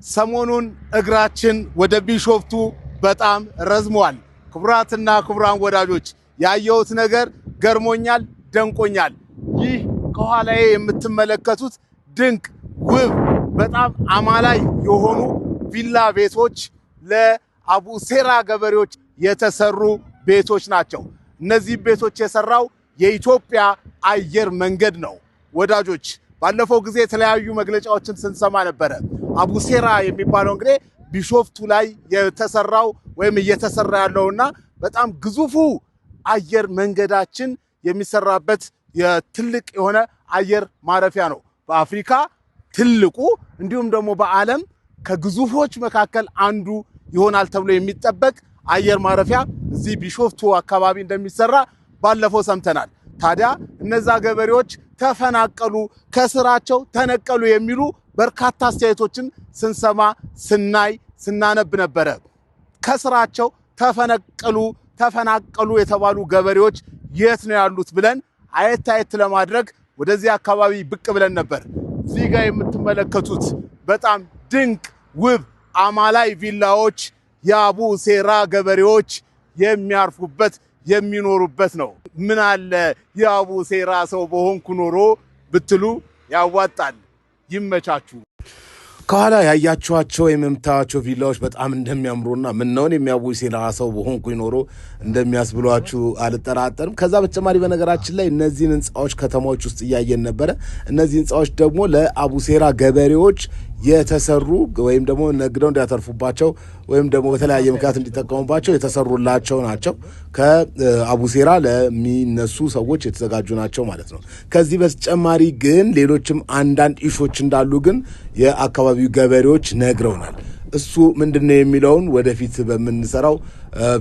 ሰሞኑን እግራችን ወደ ቢሾፍቱ በጣም ረዝሟል። ክቡራትና ክቡራን ወዳጆች ያየሁት ነገር ገርሞኛል፣ ደንቆኛል። ይህ ከኋላዬ የምትመለከቱት ድንቅ ውብ በጣም አማላይ የሆኑ ቪላ ቤቶች ለአቡሴራ ገበሬዎች የተሰሩ ቤቶች ናቸው። እነዚህ ቤቶች የሰራው የኢትዮጵያ አየር መንገድ ነው። ወዳጆች ባለፈው ጊዜ የተለያዩ መግለጫዎችን ስንሰማ ነበረ። አቡሴራ የሚባለው እንግዲህ ቢሾፍቱ ላይ የተሰራው ወይም እየተሰራ ያለውና በጣም ግዙፉ አየር መንገዳችን የሚሰራበት የትልቅ የሆነ አየር ማረፊያ ነው። በአፍሪካ ትልቁ እንዲሁም ደግሞ በዓለም ከግዙፎች መካከል አንዱ ይሆናል ተብሎ የሚጠበቅ አየር ማረፊያ እዚህ ቢሾፍቱ አካባቢ እንደሚሰራ ባለፈው ሰምተናል። ታዲያ እነዛ ገበሬዎች ተፈናቀሉ፣ ከስራቸው ተነቀሉ የሚሉ በርካታ አስተያየቶችን ስንሰማ ስናነብ ነበረ። ከስራቸው ተፈናቀሉ የተባሉ ገበሬዎች የት ነው ያሉት ብለን አየት ለማድረግ ወደዚህ አካባቢ ብቅ ብለን ነበር። እዚህ ጋር የምትመለከቱት በጣም ድንቅ ውብ አማላይ ቪላዎች የአቡሴራ ገበሬዎች የሚያርፉበት የሚኖሩበት ነው። ምን አለ የአቡሴራ ሰው በሆንኩ ኖሮ ብትሉ ያዋጣል። ይመቻችሁ። ከኋላ ያያችኋቸው የምታዩቸው ቪላዎች በጣም እንደሚያምሩና ምነውን የሚያቡሴራ ሰው በሆንኩ ኖሮ እንደሚያስብሏችሁ አልጠራጠርም። ከዛ በተጨማሪ በነገራችን ላይ እነዚህን ህንፃዎች ከተማዎች ውስጥ እያየን ነበረ። እነዚህ ህንፃዎች ደግሞ ለአቡሴራ ገበሬዎች የተሰሩ ወይም ደግሞ ነግደው እንዲያተርፉባቸው ወይም ደግሞ በተለያየ ምክንያት እንዲጠቀሙባቸው የተሰሩላቸው ናቸው። ከአቡሴራ ለሚነሱ ሰዎች የተዘጋጁ ናቸው ማለት ነው። ከዚህ በተጨማሪ ግን ሌሎችም አንዳንድ ኢሾች እንዳሉ ግን የአካባቢው ገበሬዎች ነግረውናል። እሱ ምንድነው የሚለውን ወደፊት በምንሰራው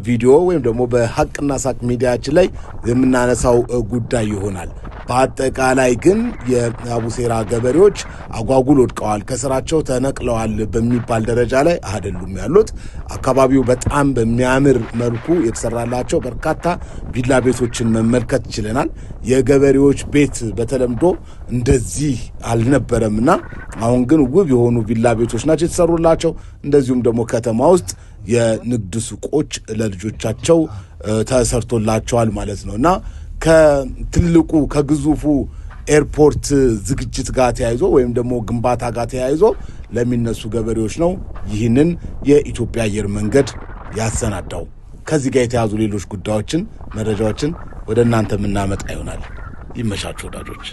ቪዲዮ ወይም ደግሞ በሐቅና ሳቅ ሚዲያችን ላይ የምናነሳው ጉዳይ ይሆናል። በአጠቃላይ ግን የአቡሴራ ገበሬዎች አጓጉል ወድቀዋል፣ ከስራቸው ተነቅለዋል በሚባል ደረጃ ላይ አይደሉም ያሉት። አካባቢው በጣም በሚያምር መልኩ የተሰራላቸው በርካታ ቪላ ቤቶችን መመልከት ችለናል። የገበሬዎች ቤት በተለምዶ እንደዚህ አልነበረምና አሁን ግን ውብ የሆኑ ቪላ ቤቶች ናቸው የተሰሩላቸው። እንደዚሁም ደግሞ ከተማ ውስጥ የንግድ ሱቆች ለልጆቻቸው ተሰርቶላቸዋል ማለት ነው። እና ከትልቁ ከግዙፉ ኤርፖርት ዝግጅት ጋር ተያይዞ ወይም ደግሞ ግንባታ ጋር ተያይዞ ለሚነሱ ገበሬዎች ነው ይህንን የኢትዮጵያ አየር መንገድ ያሰናዳው። ከዚህ ጋር የተያዙ ሌሎች ጉዳዮችን መረጃዎችን ወደ እናንተ የምናመጣ ይሆናል። ይመቻችሁ ወዳጆች።